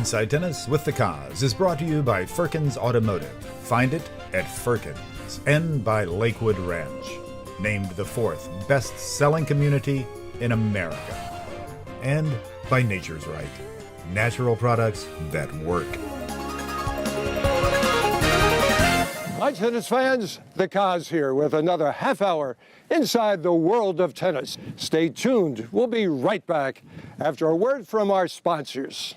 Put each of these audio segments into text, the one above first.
Inside Tennis with the Cause is brought to you by Firkins Automotive. Find it at Firkins. And by Lakewood Ranch, named the 4th best-selling community in America. And by Nature's Right, natural products that work. Hi, tennis fans. The Cause here with another half hour inside the world of tennis. Stay tuned. We'll be right back after a word from our sponsors.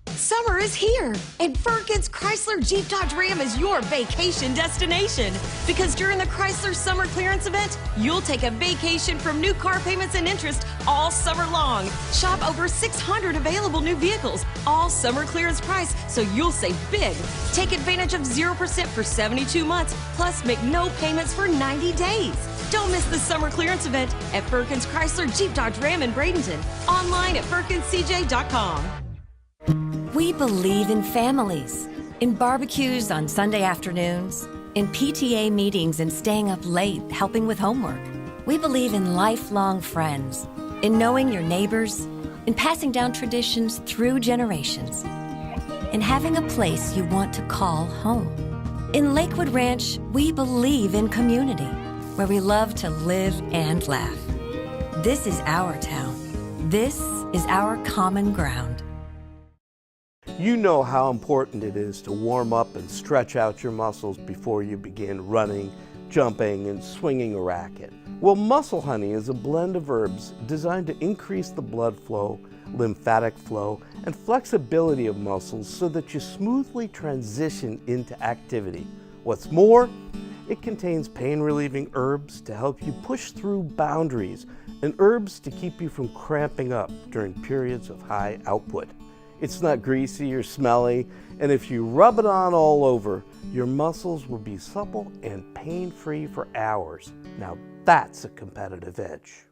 Summer is here, and Firkins Chrysler Jeep Dodge Ram is your vacation destination. Because during the Chrysler Summer Clearance Event, you'll take a vacation from new car payments and interest all summer long. Shop over 600 available new vehicles, all summer clearance price, so you'll save big. Take advantage of 0% for 72 months, plus make no payments for 90 days. Don't miss the Summer Clearance Event at Firkins Chrysler Jeep Dodge Ram in Bradenton. Online at firkinscj.com. We believe in families, in barbecues on Sunday afternoons, in PTA meetings and staying up late helping with homework. We believe in lifelong friends, in knowing your neighbors, in passing down traditions through generations, in having a place you want to call home. In Lakewood Ranch, we believe in community, where we love to live and laugh. This is our town. This is our common ground. You know how important it is to warm up and stretch out your muscles before you begin running, jumping, and swinging a racket. Well, Muscle Honey is a blend of herbs designed to increase the blood flow, lymphatic flow, and flexibility of muscles so that you smoothly transition into activity. What's more, it contains pain-relieving herbs to help you push through boundaries and herbs to keep you from cramping up during periods of high output. It's not greasy or smelly, and if you rub it on all over, your muscles will be supple and pain-free for hours. Now that's a competitive edge.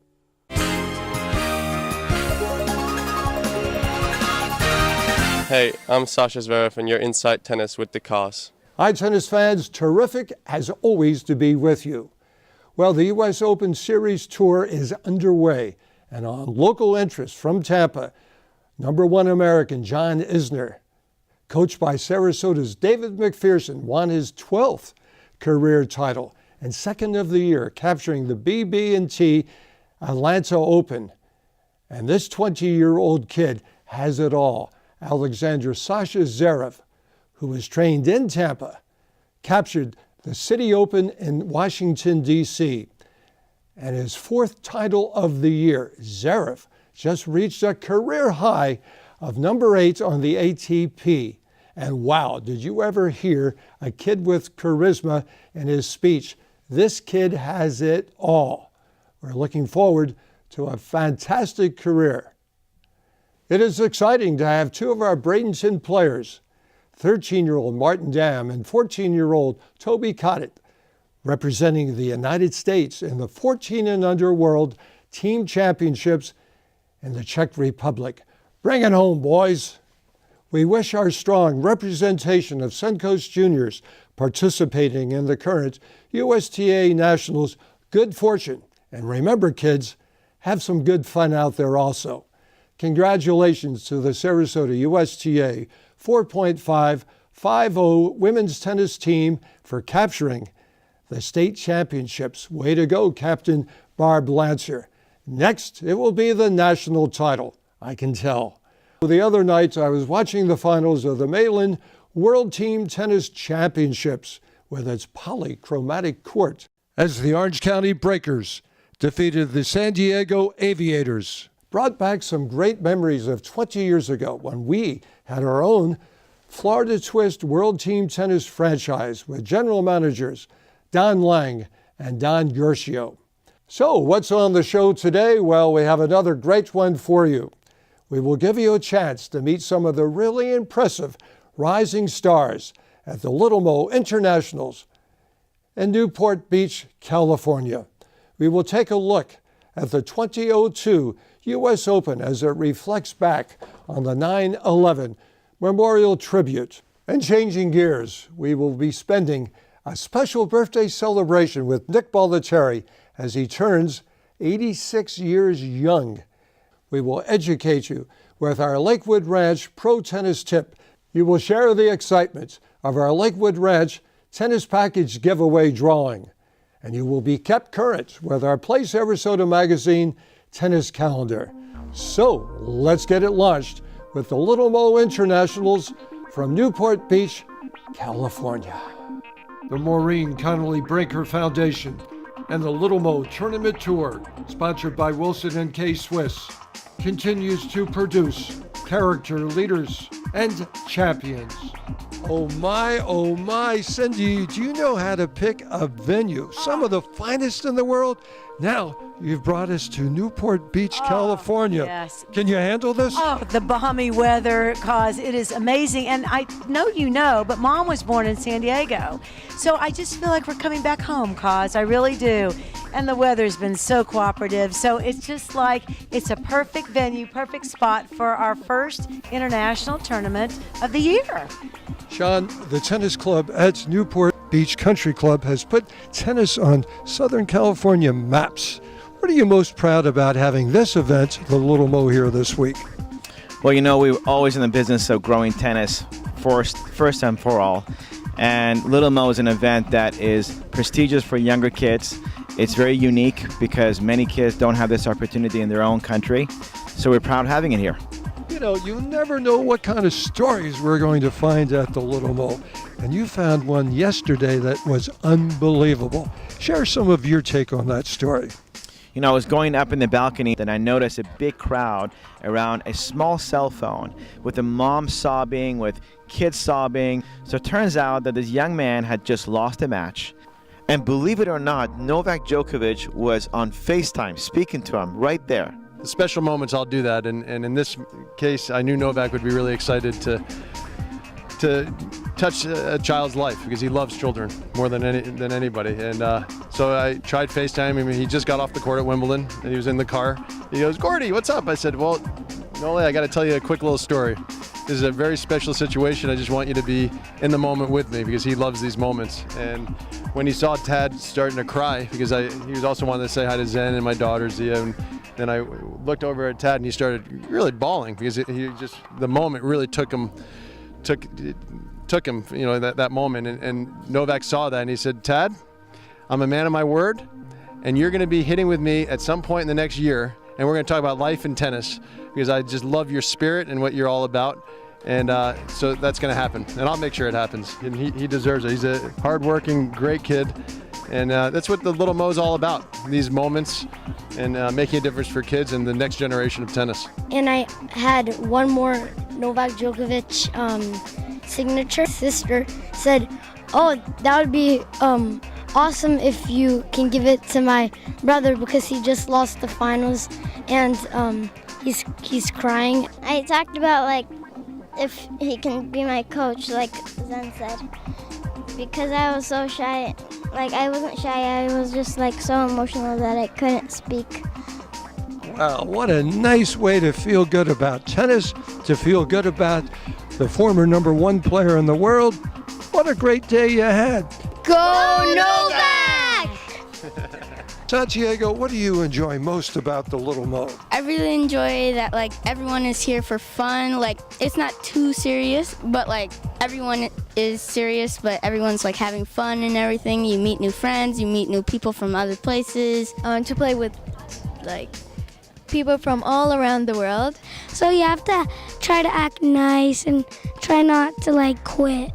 Hey, I'm Sasha Zverev, and you're Inside Tennis with the Cause. Hi, tennis fans. Terrific, as always, to be with you. Well, the U.S. Open Series Tour is underway, and on local interest from Tampa, #1 American John Isner, coached by Sarasota's David McPherson, won his 12th career title and second of the year, capturing the BB&T Atlanta Open. And this 20-year-old kid has it all. Alexander Sasha Zverev, who was trained in Tampa, captured the City Open in Washington, D.C. And his 4th title of the year. Zverev just reached a career high of #8 on the ATP. And wow, did you ever hear a kid with charisma in his speech? This kid has it all. We're looking forward to a fantastic career. It is exciting to have 2 of our Bradenton players, 13-year-old Martin Dam and 14-year-old Toby Cottet, representing the United States in the 14 and under World Team Championships in the Czech Republic. Bring it home, boys. We wish our strong representation of Suncoast juniors participating in the current USTA Nationals good fortune. And remember, kids, have some good fun out there also. Congratulations to the Sarasota USTA 4.550 women's tennis team for capturing the state championships. Way to go, Captain Barb Lancer. Next, it will be the national title, I can tell. The other night, I was watching the finals of the Malin World Team Tennis Championships with its polychromatic court as the Orange County Breakers defeated the San Diego Aviators. Brought back some great memories of 20 years ago when we had our own Florida Twist World Team Tennis franchise with general managers Don Lang and Don Gershio. So what's on the show today? Well, we have another great one for you. We will give you a chance to meet some of the really impressive rising stars at the Little Mo Internationals in Newport Beach, California. We will take a look at the 2002 U.S. Open as it reflects back on the 9/11 Memorial Tribute. And changing gears, we will be spending a special birthday celebration with Nick Bollettieri as he turns 86 years young. We will educate you with our Lakewood Ranch Pro Tennis Tip. You will share the excitement of our Lakewood Ranch Tennis Package giveaway drawing, and you will be kept current with our Play Sarasota Magazine tennis calendar. So let's get it launched with the Little Mo Internationals from Newport Beach, California. The Maureen Connolly Brinker Foundation and the Little Mo Tournament Tour, sponsored by Wilson & K Swiss, continues to produce character leaders and champions. Oh my, Cindy, do you know how to pick a venue? Some of the finest in the world? Now, you've brought us to Newport Beach, California. Yes. Can you handle this? Oh, the balmy weather, cause it is amazing. And I know you know, but Mom was born in San Diego. So I just feel like we're coming back home, cause I really do. And the weather's been so cooperative. So it's just like, it's a perfect venue, perfect spot for our first international tournament of the year. Sean, the tennis club at Newport Beach Country Club has put tennis on Southern California maps. What are you most proud about having this event, the Little Mo, here this week? Well, you know, we're always in the business of growing tennis first and for all. And Little Mo is an event that is prestigious for younger kids. It's very unique because many kids don't have this opportunity in their own country. So we're proud having it here. You know, you never know what kind of stories we're going to find at the Little Mo. And you found one yesterday that was unbelievable. Share some of your take on that story. You know, I was going up in the balcony and I noticed a big crowd around a small cell phone with a mom sobbing, with kids sobbing. So it turns out that this young man had just lost a match. And believe it or not, Novak Djokovic was on FaceTime speaking to him right there. The special moments, I'll do that. And in this case, I knew Novak would be really excited to touch a child's life because he loves children more than anybody. And so I tried FaceTime him. He just got off the court at Wimbledon and he was in the car. He goes, "Gordy, what's up?" I said, "Well, Nole, I got to tell you a quick little story. This is a very special situation. I just want you to be in the moment with me because he loves these moments." And when he saw Tad starting to cry, because he was also wanting to say hi to Zen and my daughter Zia, and then I looked over at Tad and he started really bawling because the moment really took him, you know, that moment. And Novak saw that and he said, "Tad, I'm a man of my word, and you're going to be hitting with me at some point in the next year, and we're going to talk about life and tennis because I just love your spirit and what you're all about." And so that's going to happen, and I'll make sure it happens. And he deserves it. He's a hardworking, great kid, and that's what the Little Mo's all about, these moments and making a difference for kids and the next generation of tennis. And I had one more Novak Djokovic signature. Sister said, "Oh, that would be awesome if you can give it to my brother because he just lost the finals and he's crying." I talked about like if he can be my coach, like Zen said, because I was so shy. Like I wasn't shy, I was just like so emotional that I couldn't speak. Wow, what a nice way to feel good about tennis, to feel good about the former #1 player in the world. What a great day you had. Go Novak! Santiago, what do you enjoy most about the Little Mo? I really enjoy that like everyone is here for fun. Like it's not too serious, but like everyone is serious, but everyone's like having fun and everything. You meet new friends, you meet new people from other places. To play with like people from all around the world. So you have to try to act nice and try not to like quit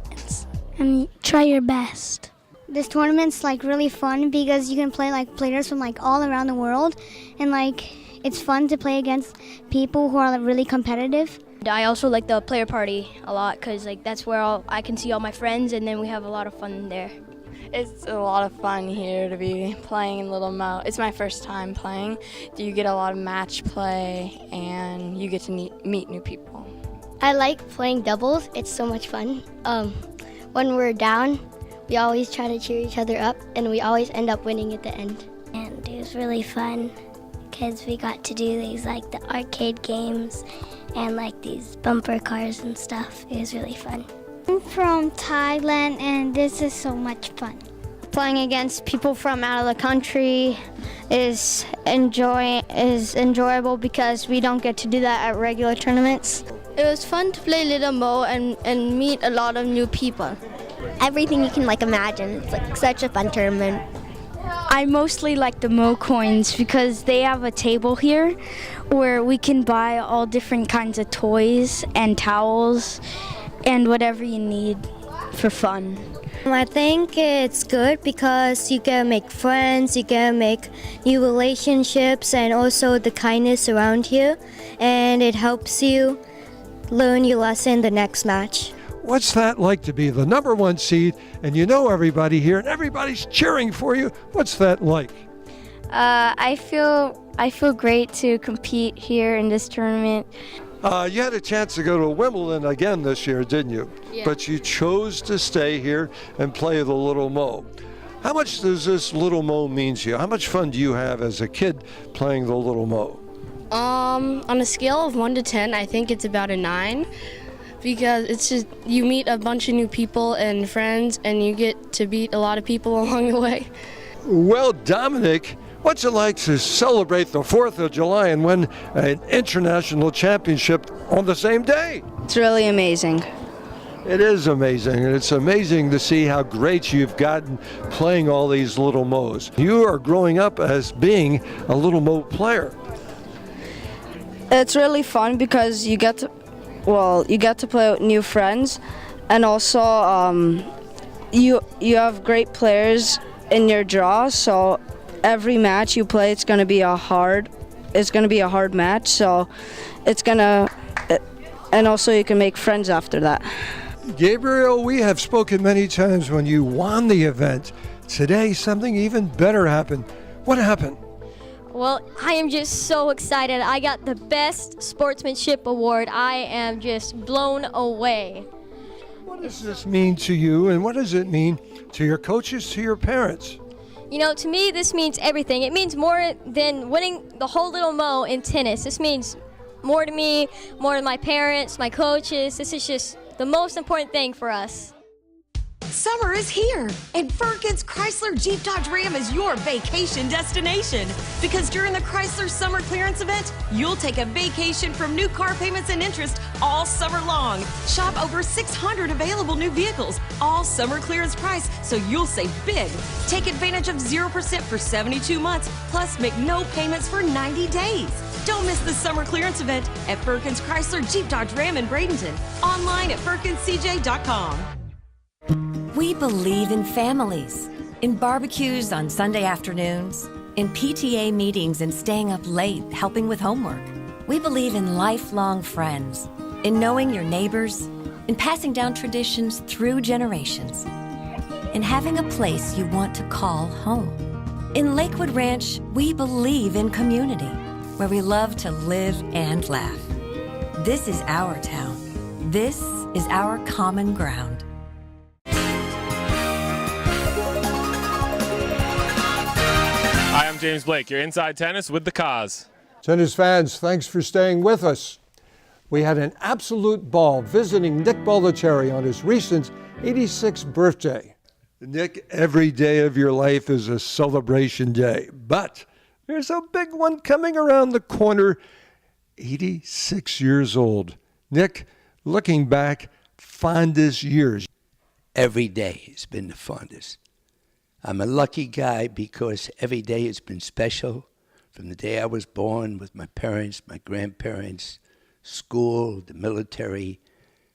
and try your best. This tournament's like really fun because you can play like players from like all around the world, and like it's fun to play against people who are really competitive. I also like the player party a lot because like that's where I can see all my friends, and then we have a lot of fun there. It's a lot of fun here to be playing in Little Mo. It's my first time playing. You get a lot of match play and you get to meet new people. I like playing doubles. It's so much fun. When we're down, we always try to cheer each other up, and we always end up winning at the end. And it was really fun because we got to do these like the arcade games and like these bumper cars and stuff. It was really fun. I'm from Thailand, and this is so much fun. playing against people from out of the country is enjoyable because we don't get to do that at regular tournaments. It was fun to play Little Mo and meet a lot of new people. Everything you can imagine. It's such a fun tournament. I mostly like the Mo coins because they have a table here where we can buy all different kinds of toys and towels and whatever you need for fun. I think it's good because you can make friends, you can make new relationships, and also the kindness around you, and it helps you learn your lesson the next match. What's that like to be the number one seed and you know everybody here and everybody's cheering for you? What's that like? I feel great to compete here in this tournament. You had a chance to go to Wimbledon again this year, didn't you? Yeah. But you chose to stay here and play the Little Mo. How much does this Little Mo mean to you? How much fun do you have as a kid playing the Little Mo? On a scale of 1 to 10, I think it's about a 9. Because it's just, you meet a bunch of new people and friends, and you get to beat a lot of people along the way. Well, Dominic, what's it like to celebrate the 4th of July and win an international championship on the same day? It's really amazing. It is amazing, and it's amazing to see how great you've gotten playing all these Little Mo's. You are growing up as being a Little Mo player. It's really fun because you get to play with new friends, and also you have great players in your draw. So every match you play, it's going to be a hard match. So and also you can make friends after that. Gabriel, we have spoken many times when you won the event. Today, something even better happened. What happened? Well, I am just so excited. I got the Best Sportsmanship Award. I am just blown away. What does this mean to you, and what does it mean to your coaches, to your parents? You know, to me, this means everything. It means more than winning the whole Little Mo in tennis. This means more to me, more to my parents, my coaches. This is just the most important thing for us. Summer is here, and Firkins Chrysler Jeep Dodge Ram is your vacation destination. Because during the Chrysler Summer Clearance Event, you'll take a vacation from new car payments and interest all summer long. Shop over 600 available new vehicles, all summer clearance price, so you'll save big. Take advantage of 0% for 72 months, plus make no payments for 90 days. Don't miss the Summer Clearance Event at Firkins Chrysler Jeep Dodge Ram in Bradenton. Online at firkinscj.com. We believe in families, in barbecues on Sunday afternoons, in PTA meetings and staying up late helping with homework. We believe in lifelong friends, in knowing your neighbors, in passing down traditions through generations, in having a place you want to call home. In Lakewood Ranch, we believe in community, where we love to live and laugh. This is our town. This is our common ground. Hi, I'm James Blake. You're Inside Tennis with the Cause. Tennis fans, thanks for staying with us. We had an absolute ball visiting Nick Bollettieri on his recent 86th birthday. Nick, every day of your life is a celebration day, but there's a big one coming around the corner. 86 years old. Nick, looking back, fondest years. Every day has been the fondest. I'm a lucky guy because every day has been special. From the day I was born with my parents, my grandparents, school, the military,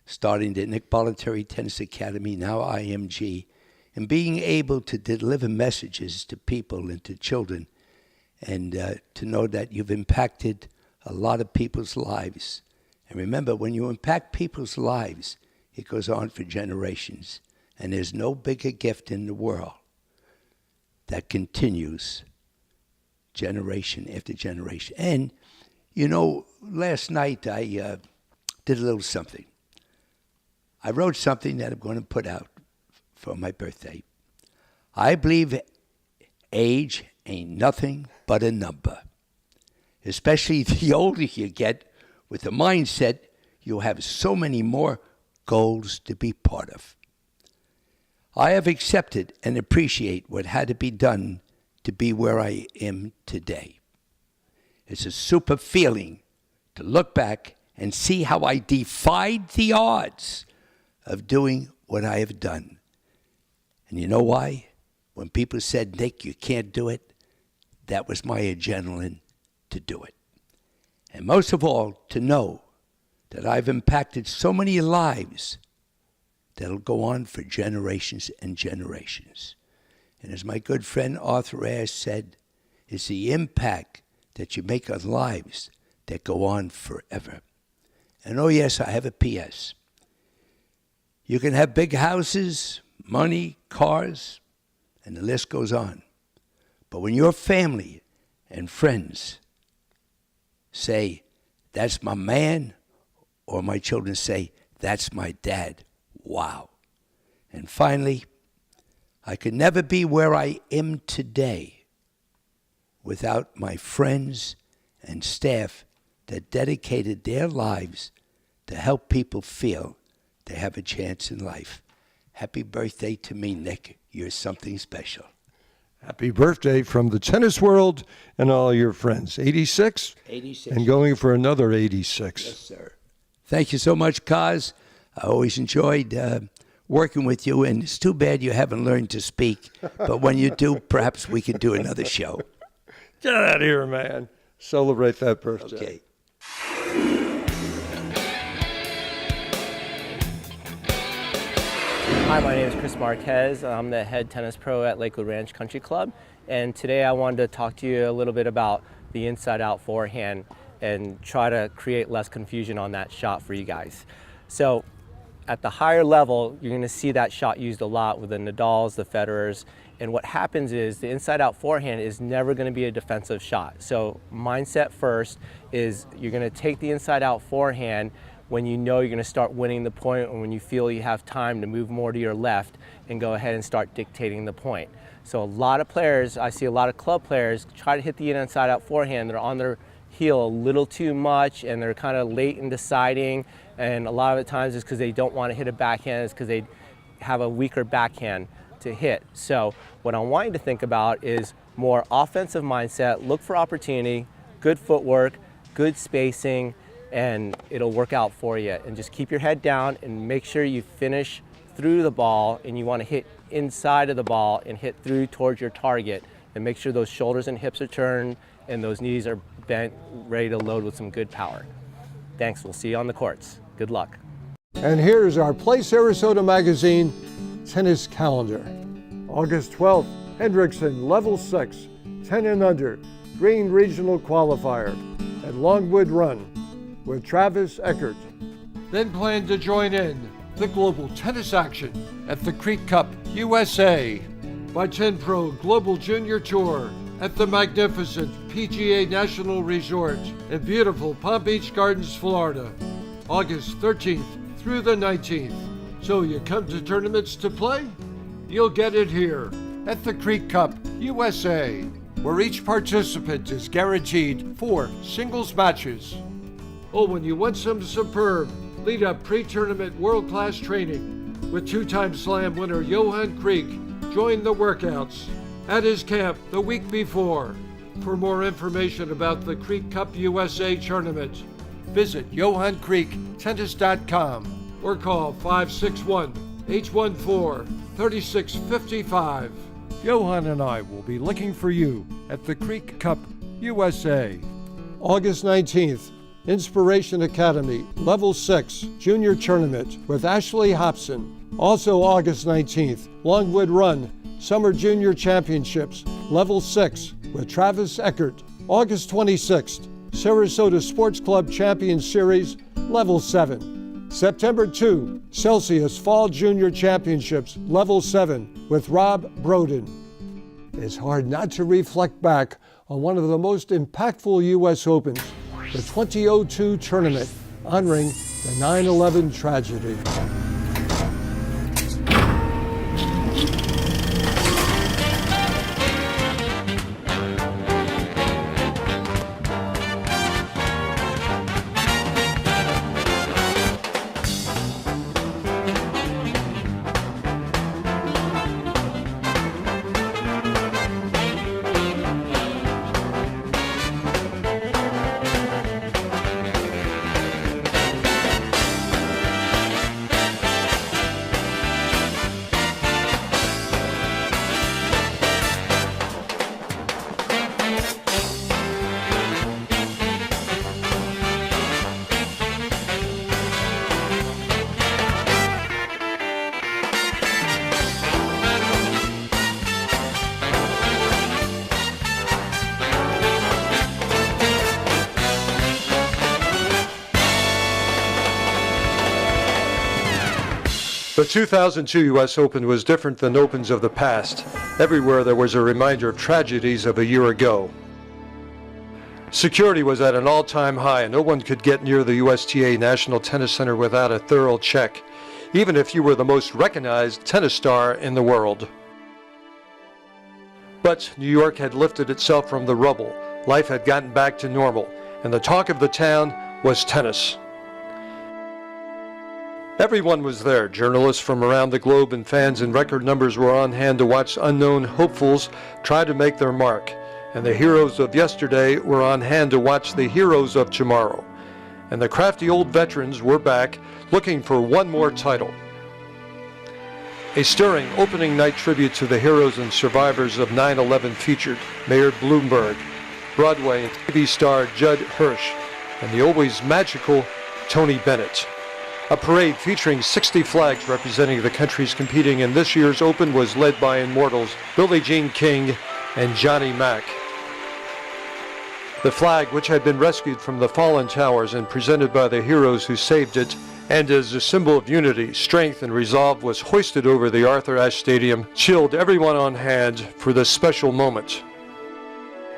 starting the Nick Bollettieri Tennis Academy, now IMG, and being able to deliver messages to people and to children, and to know that you've impacted a lot of people's lives. And remember, when you impact people's lives, it goes on for generations. And there's no bigger gift in the world that continues generation after generation. And, you know, last night I did a little something. I wrote something that I'm going to put out for my birthday. I believe age ain't nothing but a number. Especially the older you get, with the mindset, you'll have so many more goals to be part of. I have accepted and appreciate what had to be done to be where I am today. It's a super feeling to look back and see how I defied the odds of doing what I have done. And you know why? When people said, Nick, you can't do it, that was my adrenaline to do it. And most of all, to know that I've impacted so many lives that'll go on for generations and generations. And as my good friend Arthur Ashe said, it's the impact that you make on lives that go on forever. And oh yes, I have a PS. You can have big houses, money, cars, and the list goes on. But when your family and friends say, that's my man, or my children say, that's my dad, wow. And finally, I could never be where I am today without my friends and staff that dedicated their lives to help people feel they have a chance in life. Happy birthday to me, Nick. You're something special. Happy birthday from the tennis world and all your friends. 86? 86. And going for another 86. Yes, sir. Thank you so much, Kaz. I always enjoyed working with you, and it's too bad you haven't learned to speak. But when you do, perhaps we could do another show. Get out of here, man. Celebrate that birthday. Okay. Hi, my name is Chris Marquez. I'm the head tennis pro at Lakewood Ranch Country Club. And today I wanted to talk to you a little bit about the inside-out forehand and try to create less confusion on that shot for you guys. So at the higher level, you're going to see that shot used a lot with the Nadals, the Federers. And what happens is the inside-out forehand is never going to be a defensive shot. So mindset first is you're going to take the inside-out forehand when you know you're going to start winning the point, or when you feel you have time to move more to your left and go ahead and start dictating the point. So a lot of players, I see a lot of club players try to hit the inside-out forehand. They're on their heel a little too much, and they're kind of late in deciding. And a lot of the times it's because they don't want to hit a backhand. It's because they have a weaker backhand to hit. So what I want you to think about is more offensive mindset. Look for opportunity, good footwork, good spacing, and it'll work out for you. And just keep your head down and make sure you finish through the ball, and you want to hit inside of the ball and hit through towards your target, and make sure those shoulders and hips are turned and those knees are bent, ready to load with some good power. Thanks, we'll see you on the courts. Good luck. And here's our Play Sarasota Magazine tennis calendar. August 12th, Hendrickson, level 6, 10 and under, Green Regional Qualifier at Longwood Run with Travis Eckert. Then plan to join in the global tennis action at the Creek Cup USA by 10 Pro Global Junior Tour at the magnificent PGA National Resort in beautiful Palm Beach Gardens, Florida, August 13th through the 19th. So you come to tournaments to play? You'll get it here at the Creek Cup USA, where each participant is guaranteed 4 singles matches. Oh, when you want some superb lead-up pre-tournament world-class training with 2-time slam winner Johan Kriek, join the workouts at his camp the week before. For more information about the Creek Cup USA tournament, visit johankriektennis.com or call 561-814-3655. Johan and I will be looking for you at the Creek Cup USA. August 19th, Inspiration Academy, Level 6, Junior Tournament with Ashley Hobson. Also August 19th, Longwood Run, Summer Junior Championships, Level 6 with Travis Eckert. August 26th, Sarasota Sports Club Champion Series, Level 7. September 2, Celsius Fall Junior Championships, Level 7 with Rob Broden. It's hard not to reflect back on one of the most impactful U.S. Opens, the 2002 tournament honoring the 9/11 tragedy. The 2002 U.S. Open was different than Opens of the past. Everywhere there was a reminder of tragedies of a year ago. Security was at an all-time high, and no one could get near the USTA National Tennis Center without a thorough check, even if you were the most recognized tennis star in the world. But New York had lifted itself from the rubble. Life had gotten back to normal, and the talk of the town was tennis. Everyone was there. Journalists from around the globe and fans in record numbers were on hand to watch unknown hopefuls try to make their mark. And the heroes of yesterday were on hand to watch the heroes of tomorrow. And the crafty old veterans were back, looking for one more title. A stirring opening night tribute to the heroes and survivors of 9/11 featured Mayor Bloomberg, Broadway and TV star Judd Hirsch, and the always magical Tony Bennett. A parade featuring 60 flags representing the countries competing in this year's Open was led by immortals Billie Jean King and Johnny Mack. The flag, which had been rescued from the fallen towers and presented by the heroes who saved it, and as a symbol of unity, strength, and resolve, was hoisted over the Arthur Ashe Stadium, chilled everyone on hand for this special moment.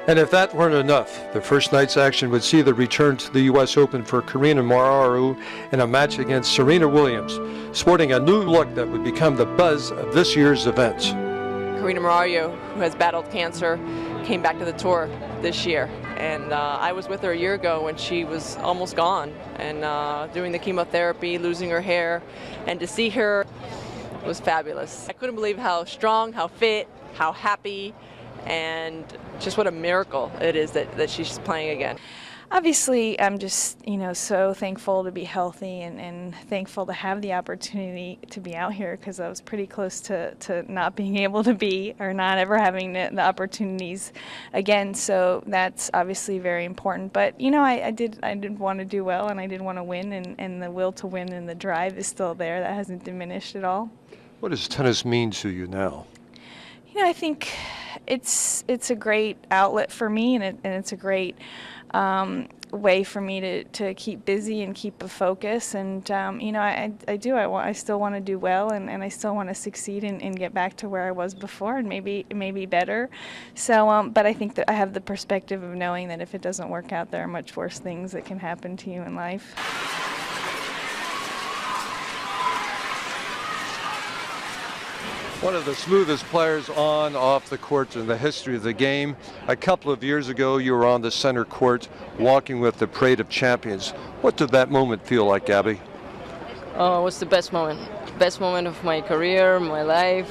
And if that weren't enough, the first night's action would see the return to the U.S. Open for Karina Mararu in a match against Serena Williams, sporting a new look that would become the buzz of this year's event. Karina Mararu, who has battled cancer, came back to the tour this year. And I was with her a year ago when she was almost gone and doing the chemotherapy, losing her hair. And to see her was fabulous. I couldn't believe how strong, how fit, how happy, and just what a miracle it is that she's playing again. Obviously, I'm just, so thankful to be healthy and thankful to have the opportunity to be out here, because I was pretty close to not being able to be, or not ever having the opportunities again. So that's obviously very important. But, I did want to do well, and I did want to win, and the will to win and the drive is still there. That hasn't diminished at all. What does tennis mean to you now? I think it's a great outlet for me, and it's a great way for me to keep busy and keep a focus. And I still want to do well, and I still want to succeed and get back to where I was before, and maybe better. So, but I think that I have the perspective of knowing that if it doesn't work out, there are much worse things that can happen to you in life. One of the smoothest players on, off the court in the history of the game. A couple of years ago, you were on the center court walking with the Parade of Champions. What did that moment feel like, Gabby? Oh, it was the best moment. Best moment of my career, my life.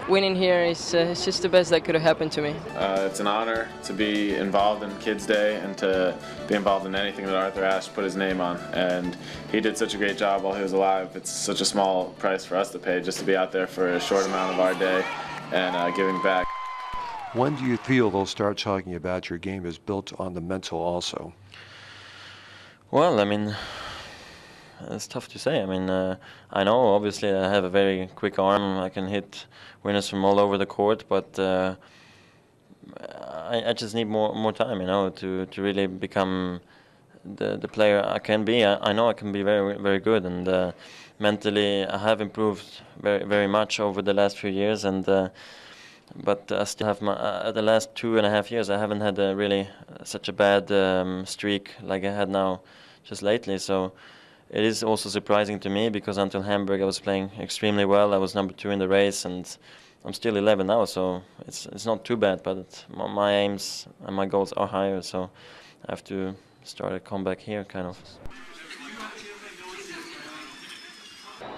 Winning here is just the best that could have happened to me. It's an honor to be involved in Kids Day and to be involved in anything that Arthur Ashe put his name on. And he did such a great job while he was alive. It's such a small price for us to pay just to be out there for a short amount of our day and giving back. When do you feel they'll start talking about your game is built on the mental also? Well, it's tough to say. I know obviously I have a very quick arm. I can hit winners from all over the court, but I just need more time, to really become the player I can be. I know I can be very, very good, and mentally I have improved very, very much over the last few years. And but I still have the last 2.5 years I haven't had really such a bad streak like I had now just lately. So it is also surprising to me, because until Hamburg I was playing extremely well. I was number 2 in the race, and I'm still 11 now, so it's not too bad. But my aims and my goals are higher, so I have to start a comeback here, kind of.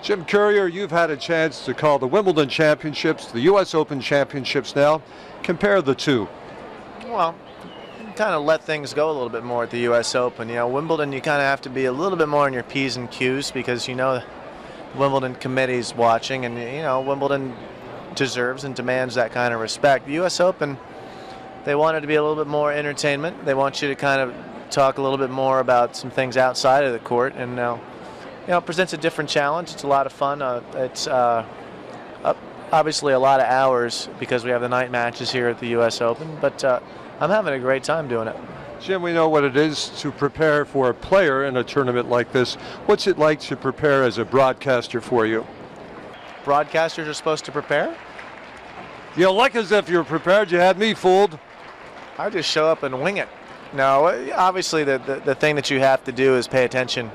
Jim Courier, you've had a chance to call the Wimbledon Championships, the U.S. Open Championships now. Compare the two. Well, kind of let things go a little bit more at the U.S. Open. Wimbledon, you kind of have to be a little bit more on your P's and Q's, because the Wimbledon committee's watching, and Wimbledon deserves and demands that kind of respect. The U.S. Open, they want it to be a little bit more entertainment. They want you to kind of talk a little bit more about some things outside of the court, and it presents a different challenge. It's a lot of fun. It's obviously a lot of hours because we have the night matches here at the U.S. Open, but I'm having a great time doing it. Jim, we know what it is to prepare for a player in a tournament like this. What's it like to prepare as a broadcaster for you? broadcasters are supposed to prepare? You look as if you're prepared. You had me fooled. I just show up and wing it. No, obviously the thing that you have to do is pay attention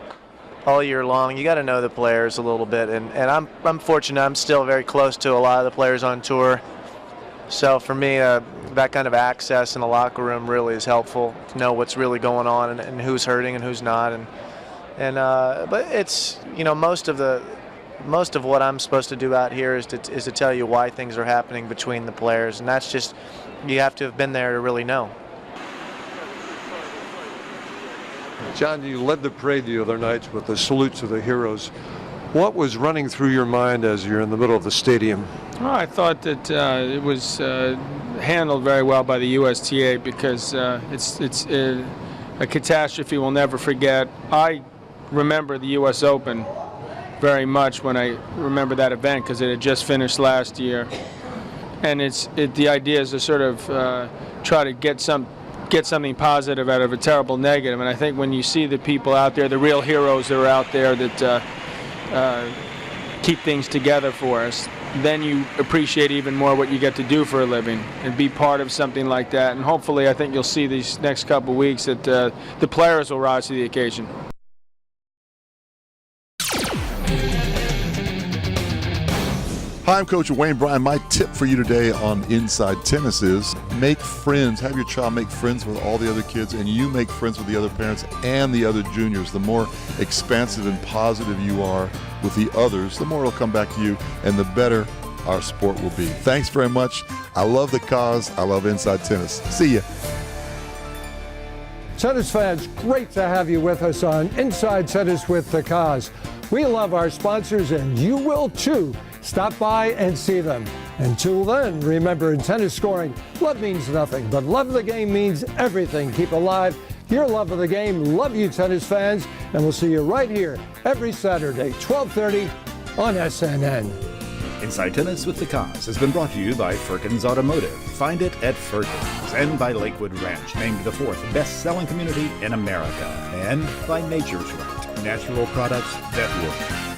all year long. You got to know the players a little bit, and I'm fortunate. I'm still very close to a lot of the players on tour. So for me, that kind of access in the locker room really is helpful to know what's really going on and who's hurting and who's not. But it's, you know, most of what I'm supposed to do out here is to tell you why things are happening between the players, and that's just, you have to have been there to really know. John, you led the parade the other night with the salute to the heroes. What was running through your mind as you're in the middle of the stadium? Well, I thought that it was handled very well by the USTA because it's a catastrophe we'll never forget. I remember the U.S. Open very much when I remember that event because it had just finished last year. And the idea is to sort of try to get something positive out of a terrible negative. And I think when you see the people out there, the real heroes that are out there that keep things together for us, then you appreciate even more what you get to do for a living and be part of something like that. And hopefully, I think you'll see these next couple of weeks that the players will rise to the occasion. Hi, I'm Coach Wayne Bryan. My tip for you today on Inside Tennis is make friends. Have your child make friends with all the other kids, and you make friends with the other parents and the other juniors. The more expansive and positive you are with the others, the more it'll come back to you, and the better our sport will be. Thanks very much. I love the cause. I love Inside Tennis. See ya. Tennis fans, great to have you with us on Inside Tennis with the Cause. We love our sponsors, and you will too. Stop by and see them. Until then, remember, in tennis scoring, love means nothing, but love of the game means everything. Keep alive your love of the game. Love you, tennis fans, and we'll see you right here every Saturday, 12:30 on SNN. Inside Tennis with the Cause has been brought to you by Firkins Automotive. Find it at Firkins. And by Lakewood Ranch, named the 4th best-selling community in America. And by Nature's Right, natural products that work.